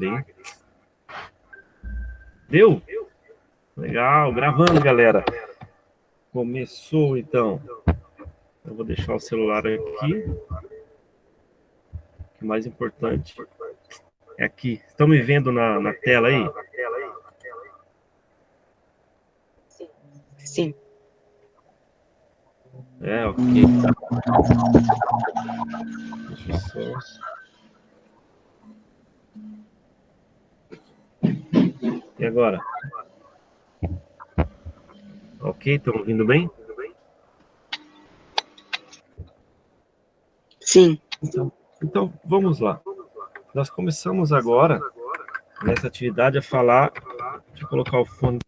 aí. Deu? Legal, gravando, galera. Começou, então. Eu vou deixar o celular aqui. O mais importante é aqui. Estão me vendo na tela aí? Sim. É, ok. Deixa eu só... E agora? Ok, estão ouvindo bem? Sim. Então, vamos lá. Nós começamos agora, nessa atividade, a falar... Deixa eu colocar o fone.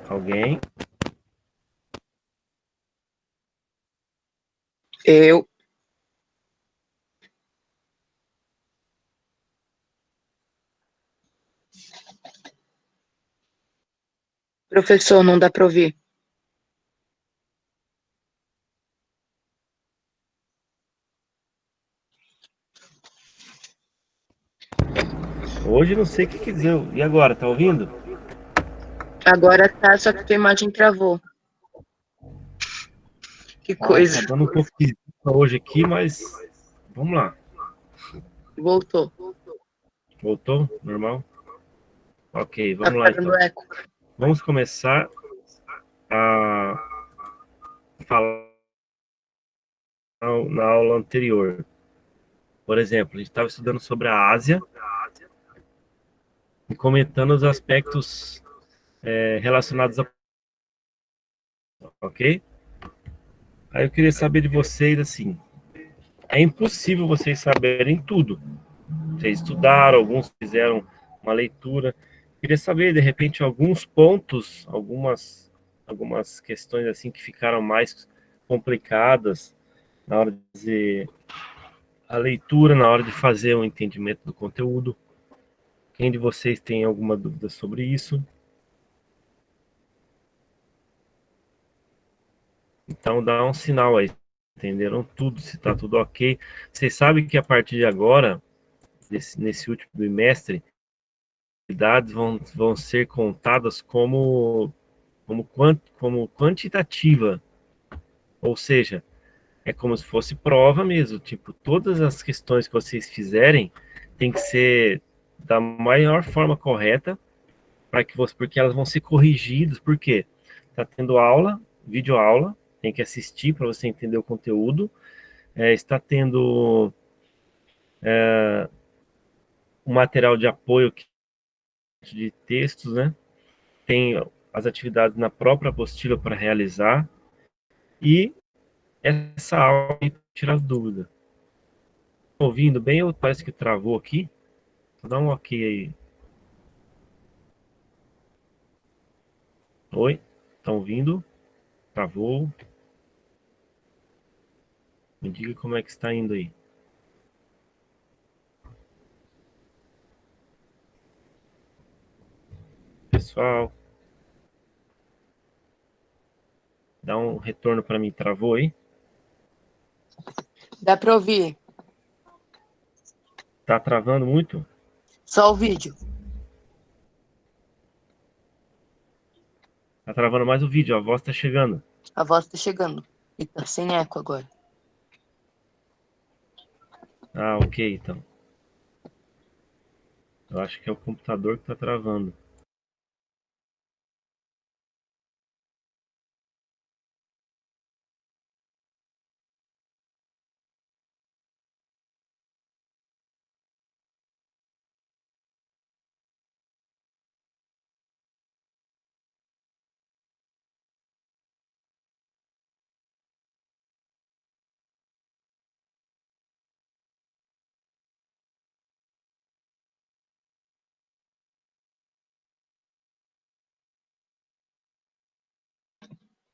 Alguém? Eu. Professor, não dá para ouvir. Hoje não sei o que quer dizer. E agora, tá ouvindo? Agora tá, só que tua imagem travou. Que coisa. Tá dando um pouco de hoje aqui, mas vamos lá. Voltou. Voltou? Normal? Ok, Tá vamos lá fazendo então. eco. Vamos começar a falar na aula anterior. Por exemplo, a gente estava estudando sobre a Ásia e comentando os aspectos relacionados a... Ok? Aí eu queria saber de vocês, assim, é impossível vocês saberem tudo. Vocês estudaram, alguns fizeram uma leitura. Queria saber, de repente, alguns pontos, algumas questões assim que ficaram mais complicadas na hora de fazer a leitura, na hora de fazer o entendimento do conteúdo. Quem de vocês tem alguma dúvida sobre isso? Então dá um sinal aí. Entenderam tudo, se está tudo ok. Vocês sabem que a partir de agora, nesse último bimestre, atividades vão ser contadas como quantitativa, ou seja, é como se fosse prova mesmo, tipo, todas as questões que vocês fizerem tem que ser da maior forma correta para que você, porque elas vão ser corrigidas, porque está tendo aula, videoaula, tem que assistir para você entender o conteúdo, está tendo um material de apoio de textos, né? Tem as atividades na própria apostila para realizar e essa aula tirar dúvida. Ouvindo bem ou parece que travou aqui? Dá um ok aí. Oi? Estão ouvindo? Travou? Me diga como é que está indo aí. Pessoal, dá um retorno para mim. Travou aí? Dá para ouvir. Tá travando muito? Só o vídeo. Tá travando mais o vídeo, a voz tá chegando. A voz tá chegando. E tá sem eco agora. Ah, ok, então. Eu acho que é o computador que tá travando.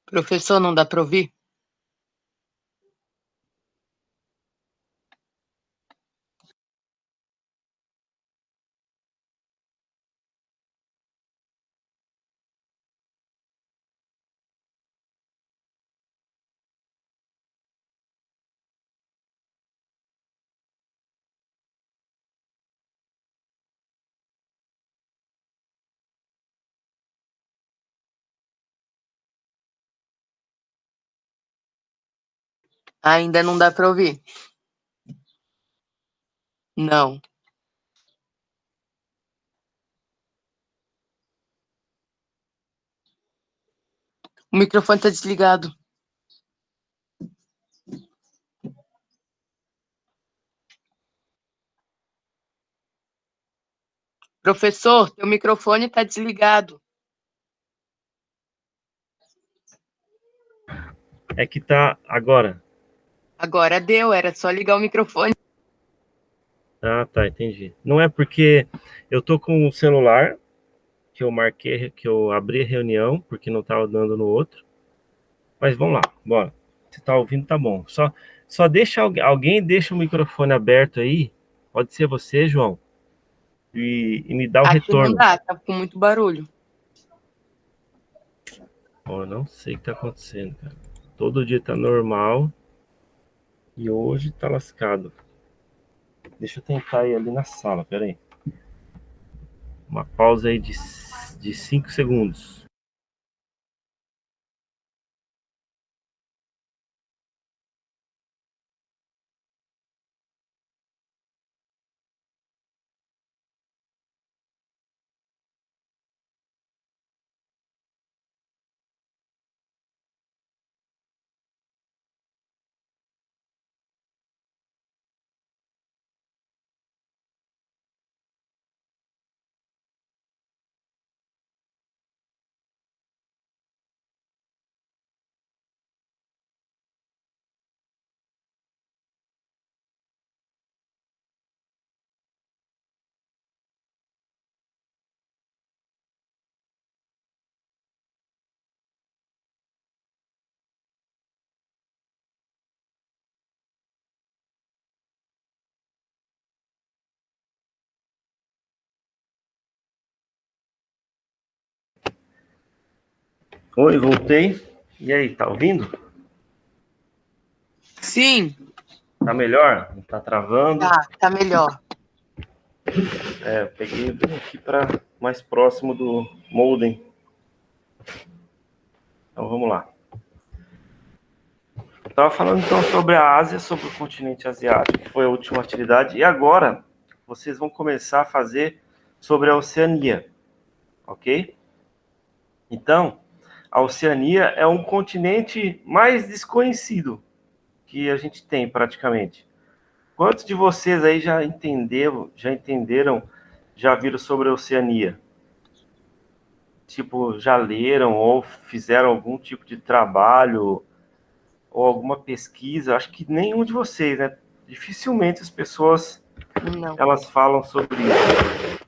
Professor, não dá para ouvir? Ainda não dá para ouvir. Não. O microfone está desligado. Professor, teu microfone está desligado. É que tá agora. Agora deu, era só ligar o microfone. Ah, tá, entendi. Não é porque eu tô com o celular que eu marquei, que eu abri a reunião, porque não tava dando no outro. Mas vamos lá, bora. Se tá ouvindo, tá bom. Só deixa alguém deixa o microfone aberto aí. Pode ser você, João. E me dá o Aqui não retorno. dá, tá com muito barulho. Ó, eu não sei o que tá acontecendo, cara. Todo dia tá normal e hoje tá lascado. Deixa eu tentar ir ali na sala, peraí. Uma pausa aí de 5 segundos. Oi, voltei. E aí, tá ouvindo? Sim, Tá melhor? Não tá travando? tá melhor. É, eu peguei bem aqui para mais próximo do modem. Então vamos lá. Eu tava falando então sobre a Ásia, sobre o continente asiático, que foi a última atividade. E agora vocês vão começar a fazer sobre a Oceania, ok? Então, a Oceania é um continente mais desconhecido que a gente tem praticamente. Quantos de vocês aí já viram sobre a Oceania? Tipo, já leram ou fizeram algum tipo de trabalho ou alguma pesquisa? Acho que nenhum de vocês, né? Dificilmente as pessoas Não. elas falam sobre isso.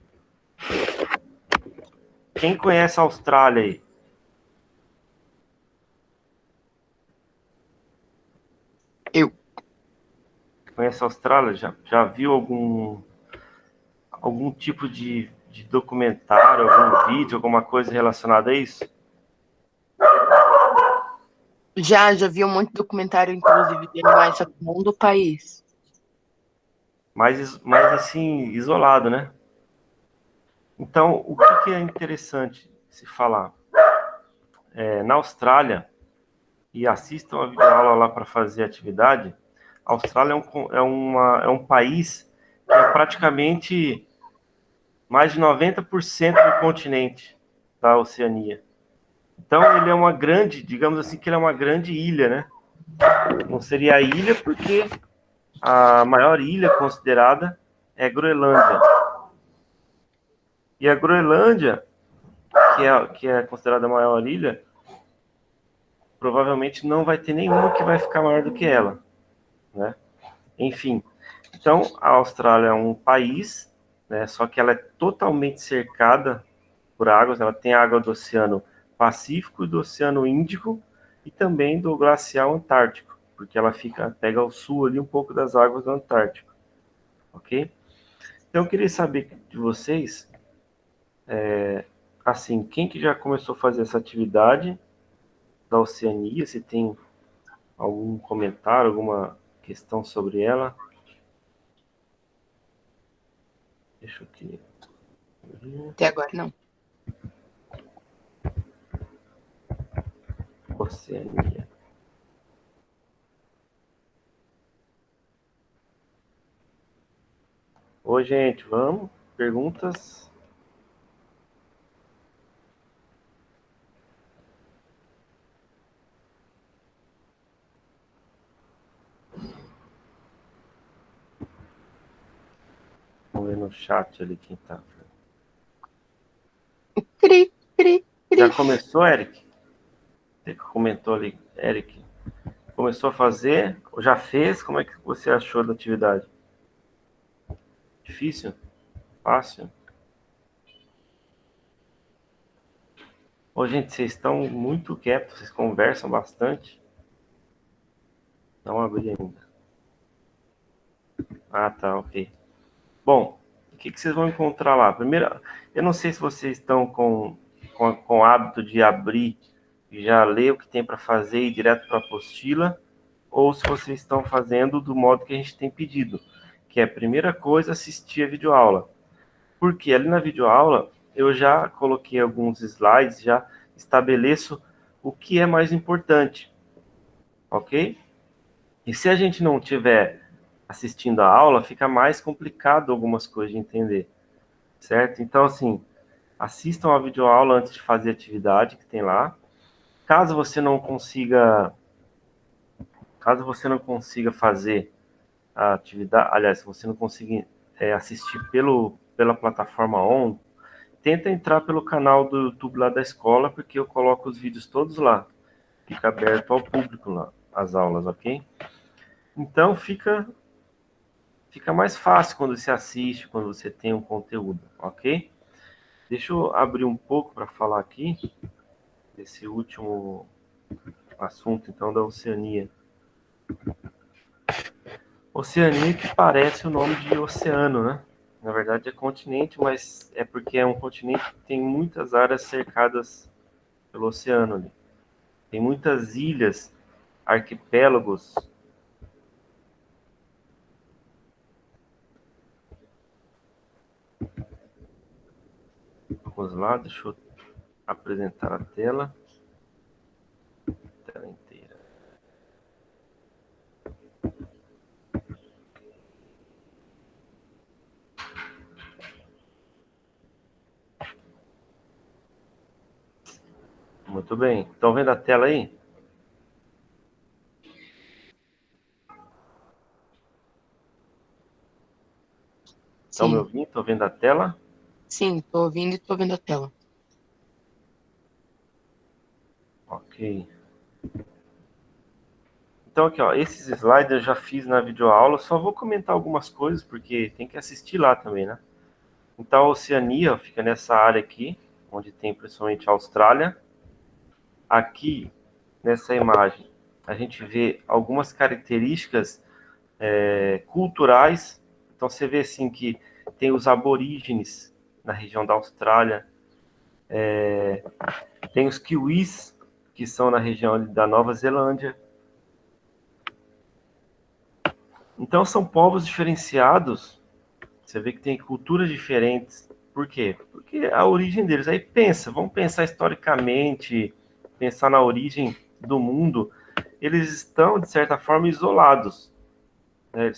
Quem conhece a Austrália aí? Eu. Conhece a Austrália? Já viu algum tipo de documentário, algum vídeo, alguma coisa relacionada a isso? Já vi um monte de documentário, inclusive, de animais, só que não do país. Mais assim, isolado, né? Então, o que é interessante se falar? Na Austrália, e assistam a videoaula lá para fazer atividade, a Austrália é um país que é praticamente mais de 90% do continente da Oceania. Então ele é uma grande, digamos assim, que ele é uma grande ilha, né? Não seria a ilha porque a maior ilha considerada é Groenlândia. E a Groenlândia, que é considerada a maior ilha, provavelmente não vai ter nenhuma que vai ficar maior do que ela, né? Enfim, então a Austrália é um país, né? Só que ela é totalmente cercada por águas. Ela tem água do Oceano Pacífico e do Oceano Índico e também do glacial Antártico, porque ela pega ao sul ali um pouco das águas do Antártico, ok? Então eu queria saber de vocês, assim, quem que já começou a fazer essa atividade da Oceania? Se tem algum comentário, alguma questão sobre ela? Deixa eu aqui. Até agora, não. Oceania. Oi, gente, vamos? Perguntas? Vamos ver no chat ali quem tá. Cri, cri, Já cri. começou, Eric? Você comentou ali, Eric. Começou a fazer? Ou já fez? Como é que você achou da atividade? Difícil? Fácil? Ô, gente, vocês estão muito quietos, vocês conversam bastante. Não abri ainda. Ah, tá, ok. Bom, o que vocês vão encontrar lá? Primeiro, eu não sei se vocês estão com o hábito de abrir e já ler o que tem para fazer e ir direto para a apostila, ou se vocês estão fazendo do modo que a gente tem pedido, que é a primeira coisa, assistir a videoaula. Porque ali na videoaula eu já coloquei alguns slides, já estabeleço o que é mais importante, ok? E se a gente não tiver assistindo a aula, fica mais complicado algumas coisas de entender, certo? Então, assim, assistam a videoaula antes de fazer a atividade que tem lá. Caso você não consiga, caso você não consiga fazer a atividade, aliás, se você não conseguir assistir pela plataforma on, tenta entrar pelo canal do YouTube lá da escola, porque eu coloco os vídeos todos lá. Fica aberto ao público lá, as aulas, ok? Então fica mais fácil quando você assiste, quando você tem um conteúdo, ok? Deixa eu abrir um pouco para falar aqui desse último assunto, então, da Oceania. Oceania que parece o nome de oceano, né? Na verdade é continente, mas é porque é um continente que tem muitas áreas cercadas pelo oceano ali. Tem muitas ilhas, arquipélagos. Vamos lá, deixa eu apresentar a tela. Tela inteira. Muito bem. Estão vendo a tela aí? Estão me Sim, ouvindo? Estão vendo a tela? sim, tô ouvindo e tô vendo a tela. Ok. Então aqui, ó, esses slides eu já fiz na videoaula, só vou comentar algumas coisas, porque tem que assistir lá também, né? Então a Oceania ó, fica nessa área aqui, onde tem principalmente a Austrália. Aqui, nessa imagem, a gente vê algumas características culturais. Então você vê assim que tem os aborígenes na região da Austrália, tem os kiwis, que são na região da Nova Zelândia. Então são povos diferenciados. Você vê que tem culturas diferentes. Por quê? Porque a origem deles. Aí pensa, vamos pensar historicamente, pensar na origem do mundo. Eles estão, de certa forma, isolados. Né?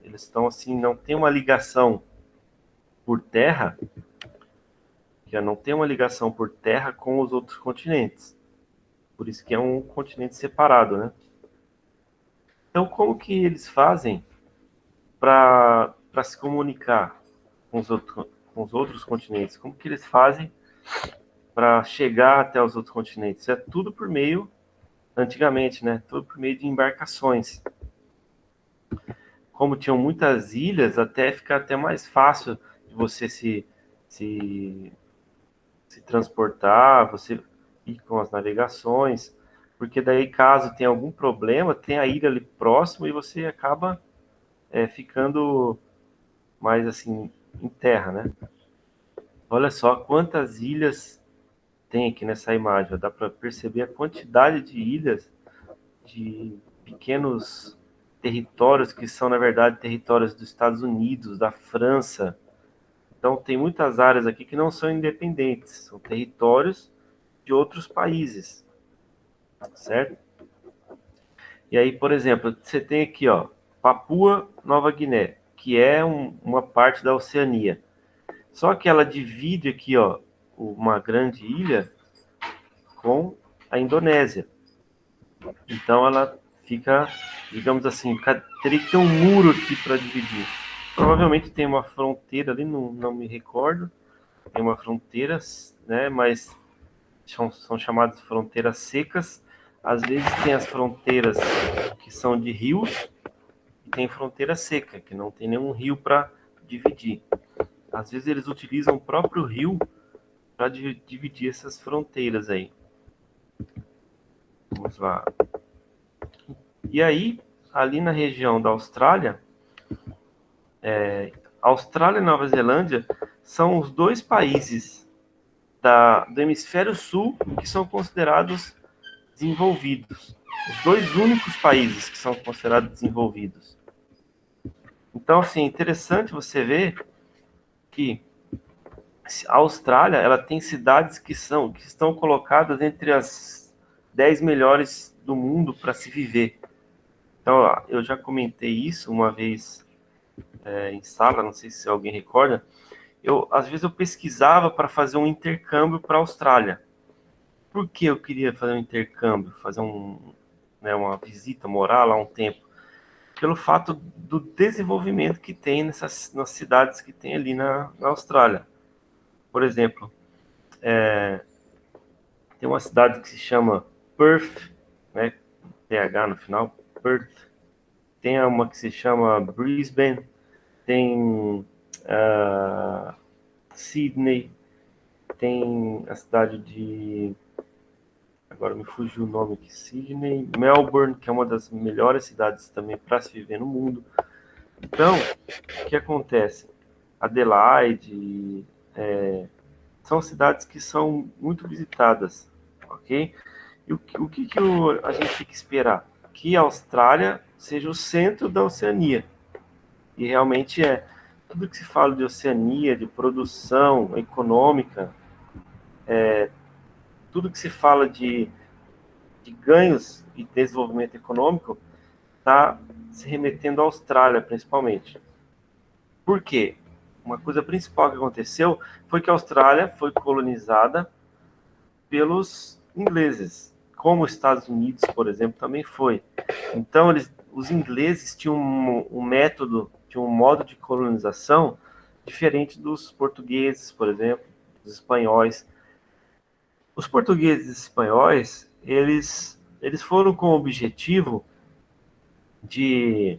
Eles estão assim, não tem uma ligação por terra, já não tem uma ligação por terra com os outros continentes. Por isso que é um continente separado, né? Então, como que eles fazem para se comunicar com os outros continentes? Como que eles fazem para chegar até os outros continentes? É tudo por meio, antigamente, né? Tudo por meio de embarcações. Como tinham muitas ilhas, até fica até mais fácil de você se, se transportar, você ir com as navegações, porque daí caso tenha algum problema, tem a ilha ali próximo e você acaba ficando mais assim em terra, né? Olha só quantas ilhas tem aqui nessa imagem. Dá para perceber a quantidade de ilhas, de pequenos territórios que são, na verdade, territórios dos Estados Unidos, da França. Então, tem muitas áreas aqui que não são independentes, são territórios de outros países, certo? E aí, por exemplo, você tem aqui, ó, Papua Nova Guiné. que é uma parte da Oceania. Só que ela divide aqui, ó, uma grande ilha com a Indonésia. Então ela fica, digamos assim, teria que ter um muro aqui para dividir. Provavelmente tem uma fronteira ali, não me recordo. Tem uma fronteira, né? Mas são chamadas fronteiras secas. Às vezes tem as fronteiras que são de rios e tem fronteira seca, que não tem nenhum rio para dividir. Às vezes eles utilizam o próprio rio para dividir essas fronteiras aí. Vamos lá. E aí, ali na região da Austrália, Austrália e Nova Zelândia são os dois países do hemisfério sul que são considerados desenvolvidos. Os dois únicos países que são considerados desenvolvidos. Então, assim, é interessante você ver que a Austrália, ela tem cidades que estão colocadas entre as 10 melhores do mundo para se viver. Então, ó, eu já comentei isso uma vez em sala, não sei se alguém recorda. Às vezes eu pesquisava para fazer um intercâmbio para a Austrália. Por que eu queria fazer um intercâmbio, fazer uma visita, morar lá um tempo? Pelo fato do desenvolvimento que tem nas cidades que tem ali na Austrália. Por exemplo, tem uma cidade que se chama Perth, né? PH no final, Perth. Tem uma que se chama Brisbane, tem Sydney, tem a cidade de... Agora me fugiu o nome aqui, Sydney, Melbourne, que é uma das melhores cidades também para se viver no mundo. Então, o que acontece? Adelaide, são cidades que são muito visitadas, ok? E o que a gente tem que esperar? Que a Austrália seja o centro da Oceania. E realmente é. Tudo que se fala de Oceania, de produção econômica, tudo que se fala de ganhos e desenvolvimento econômico está se remetendo à Austrália, principalmente. Por quê? Uma coisa principal que aconteceu foi que a Austrália foi colonizada pelos ingleses, como os Estados Unidos, por exemplo, também foi. Então, os ingleses tinham um método, tinham um modo de colonização diferente dos portugueses, por exemplo, dos espanhóis. Os portugueses e espanhóis, eles foram com o objetivo de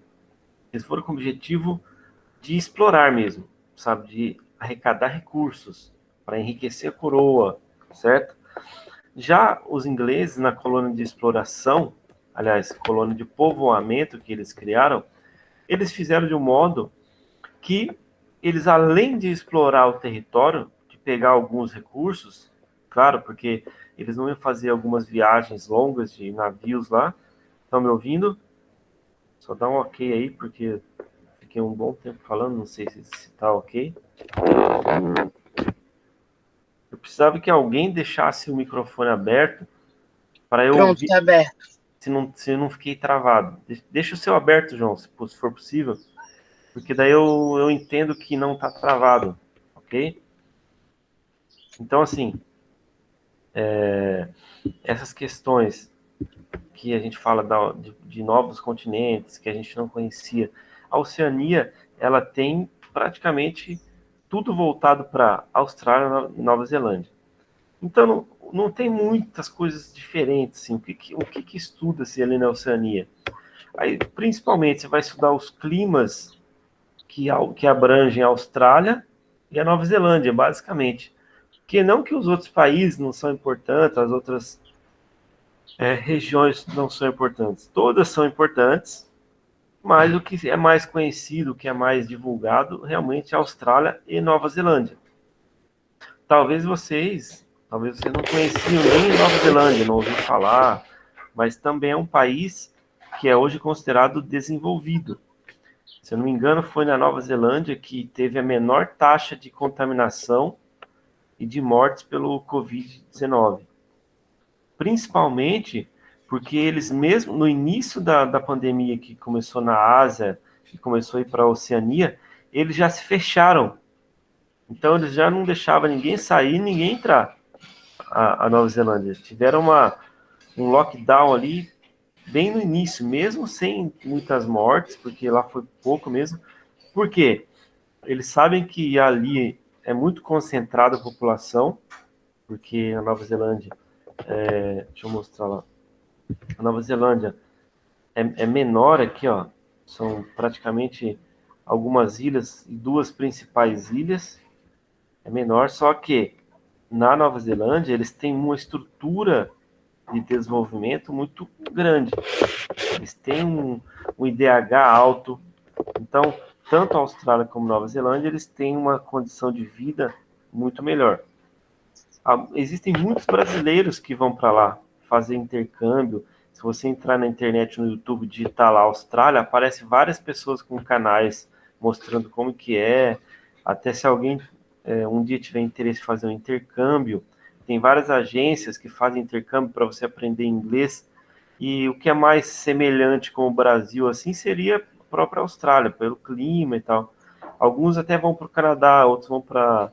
explorar mesmo, sabe, de arrecadar recursos para enriquecer a coroa, certo? Já os ingleses, na colônia de exploração, aliás, colônia de povoamento que eles criaram, eles fizeram de um modo que eles, além de explorar o território, de pegar alguns recursos, claro, porque eles não iam fazer algumas viagens longas de navios lá. Estão me ouvindo? Só dá um ok aí, porque fiquei um bom tempo falando, não sei se está ok. Eu precisava que alguém deixasse o microfone aberto para eu Pronto, ouvir, tá aberto. se eu não fiquei travado. Deixa o seu aberto, João, se for possível, porque daí eu entendo que não está travado, ok? Então, assim, essas questões que a gente fala de novos continentes que a gente não conhecia, a Oceania, ela tem praticamente tudo voltado para Austrália e Nova Zelândia. Então, não tem muitas coisas diferentes, assim. O que estuda-se ali na Oceania? Aí, principalmente, você vai estudar os climas que abrangem a Austrália e a Nova Zelândia, basicamente. Porque não que os outros países não são importantes, as outras regiões não são importantes. Todas são importantes, mas o que é mais conhecido, o que é mais divulgado, realmente é a Austrália e Nova Zelândia. Talvez vocês não conheciam nem Nova Zelândia, não ouviram falar, mas também é um país que é hoje considerado desenvolvido. Se eu não me engano, foi na Nova Zelândia que teve a menor taxa de contaminação e de mortes pelo Covid-19. Principalmente porque eles mesmo, no início da pandemia que começou na Ásia que começou a ir para a Oceania, eles já se fecharam. Então eles já não deixavam ninguém sair, ninguém entrar. A Nova Zelândia. Tiveram um lockdown ali bem no início, mesmo sem muitas mortes, porque lá foi pouco mesmo. Por quê? Eles sabem que ali é muito concentrada a população, porque a Nova Zelândia, deixa eu mostrar lá, a Nova Zelândia é menor aqui, ó, são praticamente algumas ilhas e duas principais ilhas, é menor, só que na Nova Zelândia eles têm uma estrutura de desenvolvimento muito grande. Eles têm um IDH alto. Então, tanto a Austrália como a Nova Zelândia, eles têm uma condição de vida muito melhor. Existem muitos brasileiros que vão para lá fazer intercâmbio. Se você entrar na internet, no YouTube, digitar lá Austrália, aparece várias pessoas com canais mostrando como que é. Até se alguém um dia tiver interesse em fazer um intercâmbio, tem várias agências que fazem intercâmbio para você aprender inglês. E o que é mais semelhante com o Brasil, assim, seria a própria Austrália, pelo clima e tal. Alguns até vão para o Canadá, outros vão para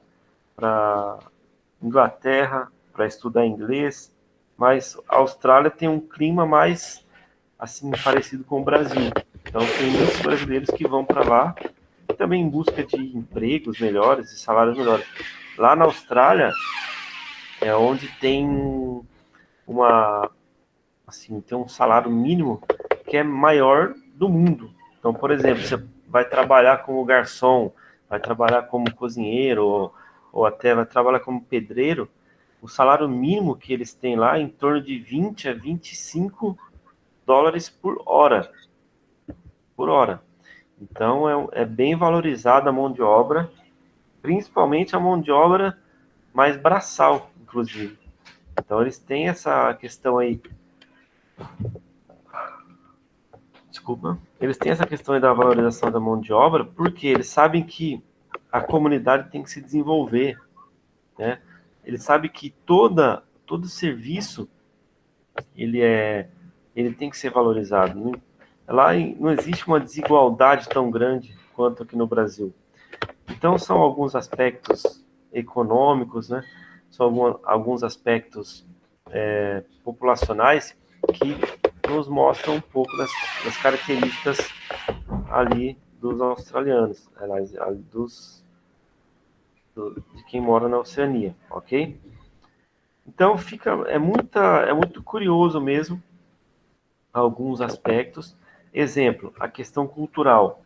Inglaterra para estudar inglês, mas a Austrália tem um clima mais assim parecido com o Brasil. Então tem muitos brasileiros que vão para lá também em busca de empregos melhores e salários melhores. Lá na Austrália é onde tem uma assim, tem um salário mínimo que é maior do mundo. Então, por exemplo, você vai trabalhar como garçom, vai trabalhar como cozinheiro, ou até vai trabalhar como pedreiro, o salário mínimo que eles têm lá é em torno de 20 a 25 dólares por hora. Por hora. Então, é bem valorizada a mão de obra, principalmente a mão de obra mais braçal, inclusive. Então, eles têm essa questão aí. Desculpa. Eles têm essa questão aí da valorização da mão de obra porque eles sabem que a comunidade tem que se desenvolver, né? Eles sabem que todo serviço ele tem que ser valorizado. Lá não existe uma desigualdade tão grande quanto aqui no Brasil. Então são alguns aspectos econômicos, né? São alguns aspectos populacionais que nos mostram um pouco das características ali dos australianos, aliás, de quem mora na Oceania, ok? Então é muito curioso mesmo alguns aspectos. Exemplo, a questão cultural.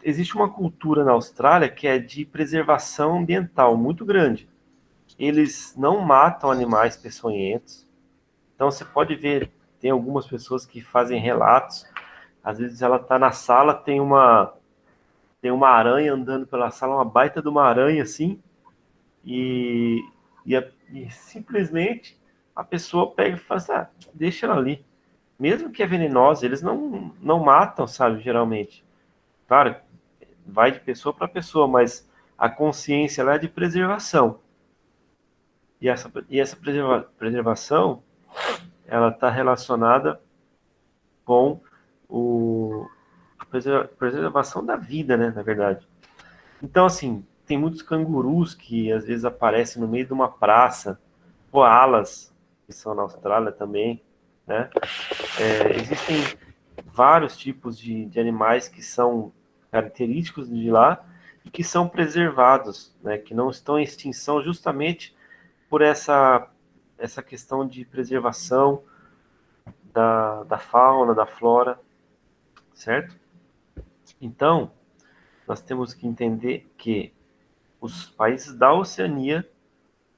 Existe uma cultura na Austrália que é de preservação ambiental muito grande. Eles não matam animais peçonhentos. Então você pode ver, tem algumas pessoas que fazem relatos. Às vezes ela está na sala, tem uma aranha andando pela sala, uma baita de uma aranha assim, e, e simplesmente a pessoa pega e fala assim, deixa ela ali. Mesmo que é venenosa, eles não matam, sabe, geralmente. Claro, vai de pessoa para pessoa, mas a consciência lá é de preservação. E essa preservação, ela está relacionada com a preservação da vida, né, na verdade. Então, assim, tem muitos cangurus que às vezes aparecem no meio de uma praça, koalas, que são na Austrália também, né? Existem vários tipos de animais que são característicos de lá e que são preservados, né? Que não estão em extinção justamente por essa questão de preservação da fauna, da flora, certo? Então, nós temos que entender que os países da Oceania,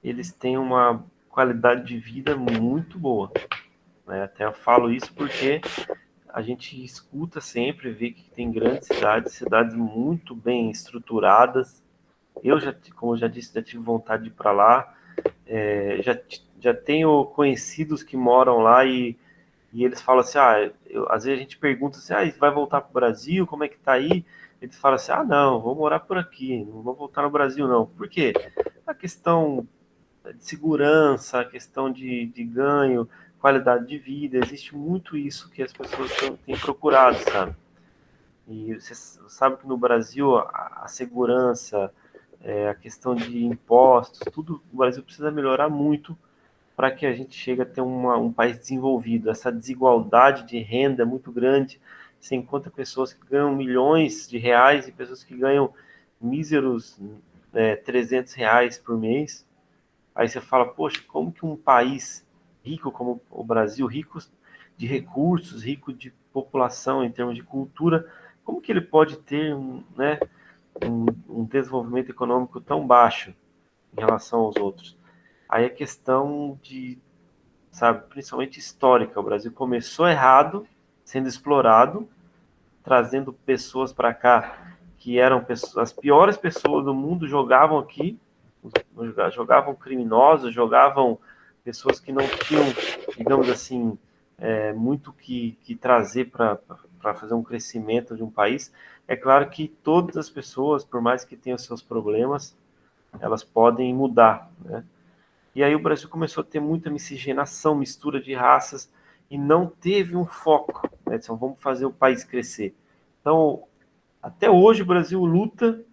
eles têm uma qualidade de vida muito boa, né? Até eu falo isso porque a gente escuta sempre, vê que tem grandes cidades muito bem estruturadas. Eu como eu já disse, já tive vontade de ir para lá. Já tenho conhecidos que moram lá e eles falam assim, às vezes a gente pergunta assim, vai voltar para o Brasil, como é que tá aí? Eles falam assim, não, vou morar por aqui, não vou voltar no Brasil não. Por quê? A questão de segurança, a questão de ganho, qualidade de vida, existe muito isso que as pessoas têm procurado, sabe? E você sabe que no Brasil a segurança, a questão de impostos, tudo o Brasil precisa melhorar muito para que a gente chegue a ter um país desenvolvido. Essa desigualdade de renda é muito grande. Você encontra pessoas que ganham milhões de reais e pessoas que ganham míseros R$ 300 por mês. Aí você fala, poxa, como que um país rico como o Brasil, rico de recursos, rico de população em termos de cultura, como que ele pode ter um desenvolvimento econômico tão baixo em relação aos outros? Aí é questão de, sabe, principalmente histórica. O Brasil começou errado, sendo explorado, trazendo pessoas para cá que eram as piores pessoas do mundo, jogavam aqui, jogavam criminosos, jogavam pessoas que não tinham, digamos assim, muito que trazer para fazer um crescimento de um país. É claro que todas as pessoas, por mais que tenham seus problemas, elas podem mudar, né? E aí o Brasil começou a ter muita miscigenação, mistura de raças, e não teve um foco, né? Então, vamos fazer o país crescer. Então, até hoje o Brasil luta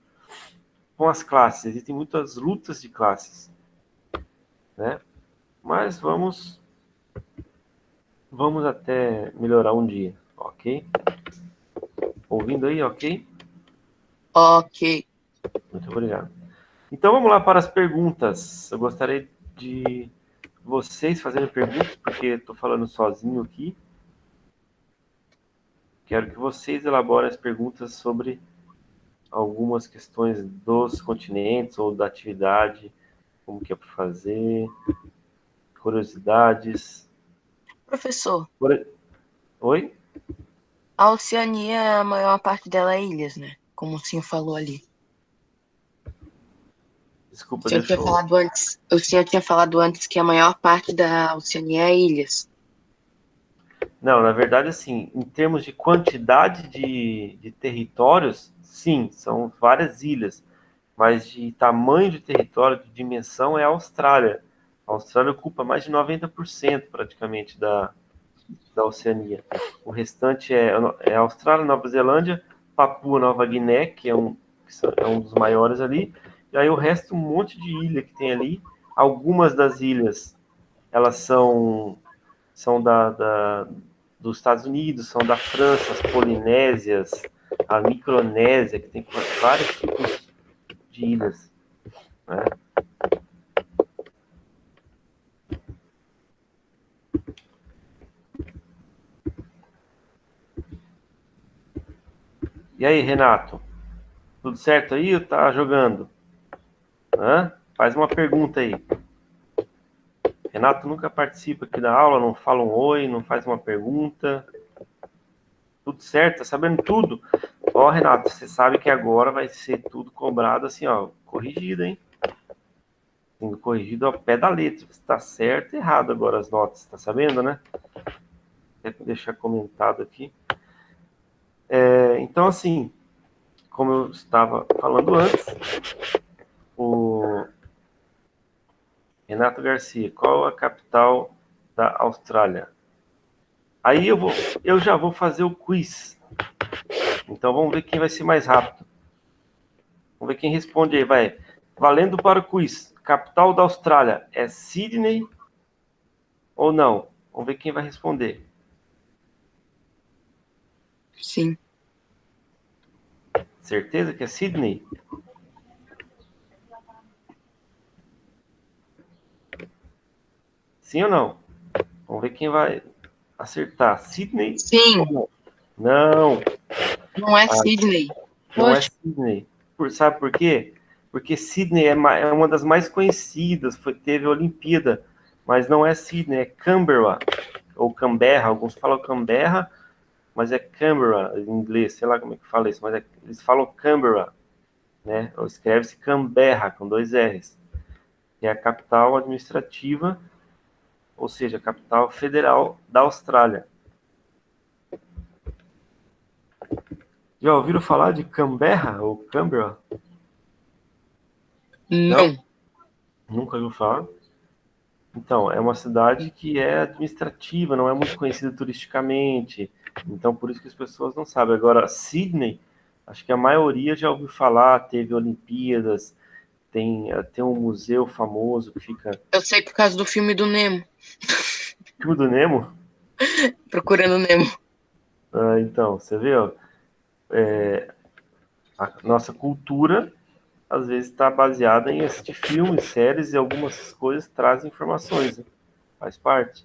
com as classes, existem muitas lutas de classes, né? Mas vamos até melhorar um dia, ok? Ouvindo aí, ok? Ok. Muito obrigado. Então vamos lá para as perguntas. Eu gostaria de vocês fazerem perguntas, porque estou falando sozinho aqui. Quero que vocês elaborem as perguntas sobre algumas questões dos continentes ou da atividade, como que é para fazer, curiosidades. Professor, Oi? a Oceania, a maior parte dela é ilhas, né? Como o senhor falou ali. O Desculpa, senhor tinha deixa eu... falado antes, o senhor tinha falado antes que a maior parte da Oceania é ilhas. Não, na verdade, assim, em termos de quantidade de territórios, sim, são várias ilhas, mas de tamanho de território, de dimensão, é a Austrália. A Austrália ocupa mais de 90% praticamente da Oceania. O restante é Austrália, Nova Zelândia, Papua Nova Guiné, é um dos maiores ali, e aí o resto, um monte de ilha que tem ali. Algumas das ilhas, elas são dos Estados Unidos, são da França, as Polinésias, a Micronésia, que tem vários tipos de ilhas, né? E aí, Renato? Tudo certo aí ou tá jogando? Hã? Faz uma pergunta aí. Renato nunca participa aqui da aula, não fala um oi, não faz uma pergunta. Tudo certo? Tá sabendo tudo? Ó, Renato, você sabe que agora vai ser tudo cobrado assim, ó, corrigido, hein? Sendo corrigido ao pé da letra. Se tá certo e errado agora as notas, tá sabendo, né? Vou deixar comentado aqui. Então, assim, como eu estava falando antes, o Renato Garcia, qual a capital da Austrália? Aí eu já vou fazer o quiz. Então vamos ver quem vai ser mais rápido. Vamos ver quem responde aí, vai. Valendo para o quiz. Capital da Austrália é Sydney ou não? Vamos ver quem vai responder. Sim. Certeza que é Sydney? Sim ou não? Vamos ver quem vai acertar. Sydney Sim, ou não? Não, não é Sydney. não é Poxa, Sydney. Sabe por quê? Porque Sydney é uma das mais conhecidas, teve a Olimpíada, mas não é Sydney, é Canberra, ou Canberra, alguns falam Canberra, mas é Canberra em inglês, sei lá como é que fala isso, mas eles falam Canberra, né? Ou escreve-se Canberra, com dois R's, que é a capital administrativa, ou seja, a capital federal da Austrália. Já ouviram falar de Canberra ou Canberra? Não? não. Nunca ouviu falar? Então, é uma cidade que é administrativa, não é muito conhecida turisticamente. Então, por isso que as pessoas não sabem. Agora, Sydney, acho que a maioria já ouviu falar, teve Olimpíadas, tem um museu famoso que fica... Eu sei por causa do filme do Nemo, Tudo Nemo? Procurando Nemo. Ah, então, você vê, ó, a nossa cultura, às vezes, está baseada em assistir filmes, séries, e algumas coisas trazem informações, né? Faz parte.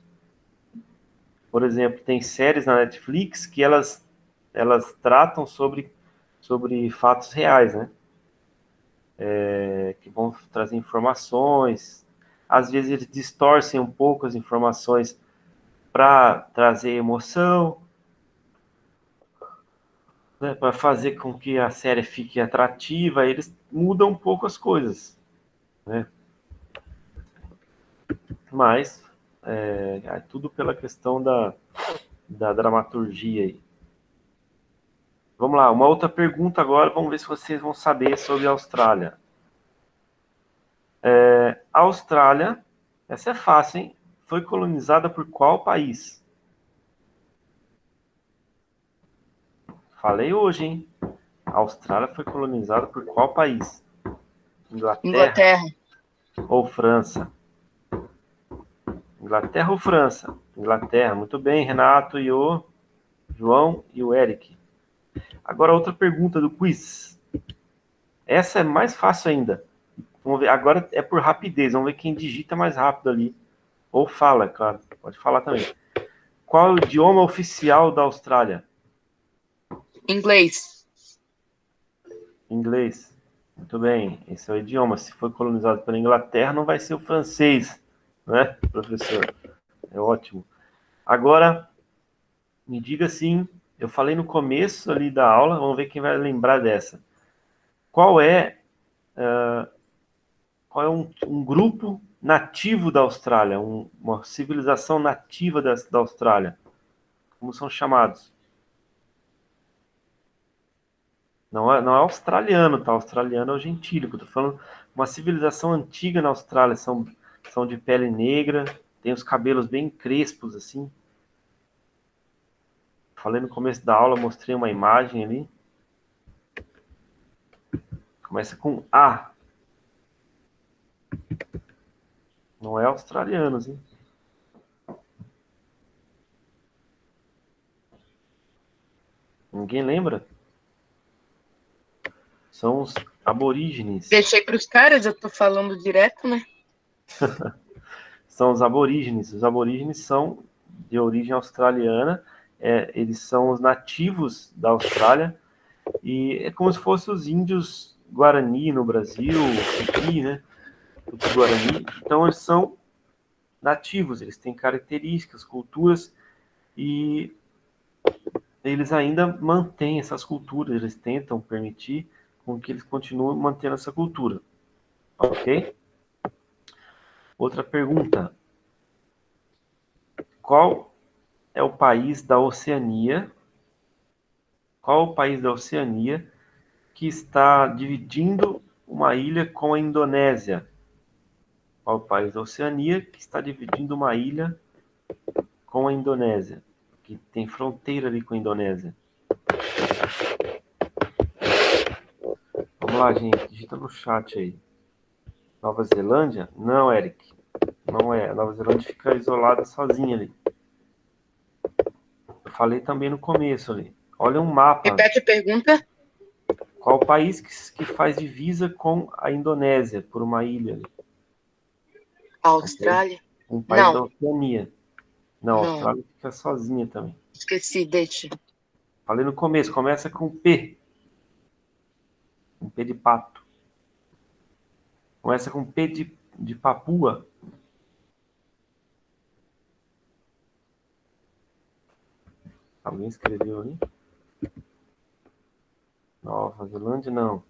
Por exemplo, tem séries na Netflix que elas tratam sobre fatos reais, né? Que vão trazer informações. Às vezes eles distorcem um pouco as informações para trazer emoção, né? Para fazer com que a série fique atrativa. Eles mudam um pouco as coisas, né? Mas é tudo pela questão da dramaturgia aí. Vamos lá, uma outra pergunta agora, vamos ver se vocês vão saber sobre a Austrália. A Austrália, essa é fácil, hein? Foi colonizada por qual país? Falei hoje, hein? A Austrália foi colonizada por qual país? Inglaterra Inglaterra. ou França? Inglaterra ou França? Inglaterra, muito bem, Renato e o João e o Eric. Agora outra pergunta do quiz. Essa é mais fácil ainda. Vamos ver, agora é por rapidez, vamos ver quem digita mais rápido ali. Ou fala, claro, pode falar também. Qual é o idioma oficial da Austrália? Inglês. Inglês. Muito bem, esse é o idioma. Se foi colonizado pela Inglaterra, não vai ser o francês, né, professor? É ótimo. Agora, me diga assim, eu falei no começo ali da aula, vamos ver quem vai lembrar dessa. Qual é, qual é um grupo nativo da Austrália, uma civilização nativa da Austrália? Como são chamados? Não é australiano, tá? Australiano é o gentílico. Tô falando uma civilização antiga na Austrália. São de pele negra, tem os cabelos bem crespos, assim. Falei no começo da aula, mostrei uma imagem ali. Começa com A. Não é australianos, hein? Ninguém lembra? São os aborígenes. Deixei para os caras, eu tô falando direto, né? São os aborígenes. Os aborígenes são de origem australiana. Eles são os nativos da Austrália. E é como se fossem os índios Guarani no Brasil, Tupi, né? Tupi-Guarani. Então, eles são nativos, eles têm características, culturas, e eles ainda mantêm essas culturas, eles tentam permitir com que eles continuem mantendo essa cultura. Ok? Outra pergunta. Qual é o país da Oceania? Qual é o país da Oceania que está dividindo uma ilha com a Indonésia? Qual é o país da Oceania que está dividindo uma ilha com a Indonésia? Que tem fronteira ali com a Indonésia. Vamos lá, gente. Digita no chat aí. Nova Zelândia? Não, Eric. Não é. A Nova Zelândia fica isolada sozinha ali. Eu falei também no começo ali. Olha um mapa. Repete a pergunta. Qual o país que faz divisa com a Indonésia por uma ilha ali? Austrália? Um país da Não, Oceania. Não, a não. Austrália fica sozinha também. Esqueci, deixa. Falei no começo. Começa com P. Um P de pato. Começa com P de Papua. Alguém escreveu aí? Nova Zelândia, não.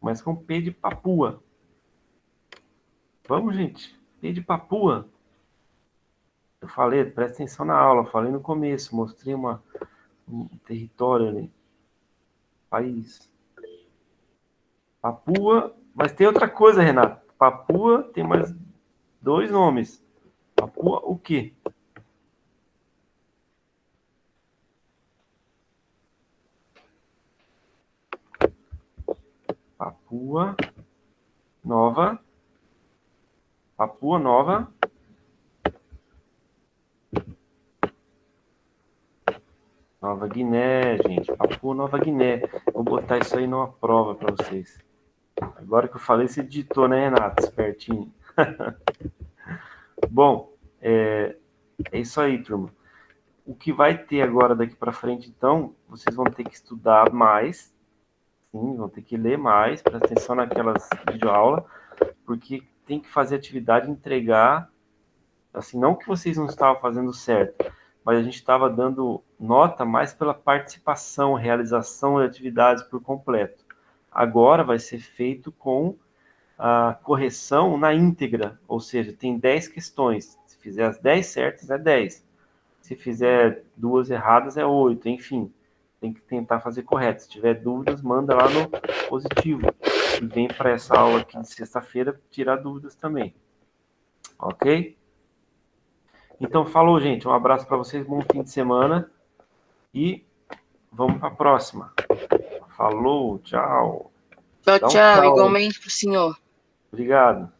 Começa com P de Papua. Vamos, gente. P de Papua. Eu falei, presta atenção na aula. Eu falei no começo. Mostrei um território ali. País. Papua. Mas tem outra coisa, Renato. Papua tem mais dois nomes. Papua o quê? Papua Nova. Papua Nova. Nova Guiné, gente. Papua Nova Guiné. Vou botar isso aí numa prova para vocês. Agora que eu falei, você digitou, né, Renato? Espertinho. Bom, é isso aí, turma. O que vai ter agora daqui para frente, então, vocês vão ter que estudar mais, sim, vão ter que ler mais, prestar atenção naquelas videoaulas, porque tem que fazer atividade, entregar, assim, não que vocês não estavam fazendo certo, mas a gente estava dando nota mais pela participação, realização de atividades por completo. Agora vai ser feito com a correção na íntegra, ou seja, tem 10 questões. Se fizer as 10 certas, é 10. Se fizer 2 erradas, é 8. Enfim, tem que tentar fazer correto. Se tiver dúvidas, manda lá no positivo. E vem para essa aula aqui de sexta-feira tirar dúvidas também. Ok? Então, falou, gente. Um abraço para vocês, bom fim de semana. E vamos para a próxima. Falou, tchau. Tchau, Dá um tchau. tchau. Igualmente pro senhor. Obrigado.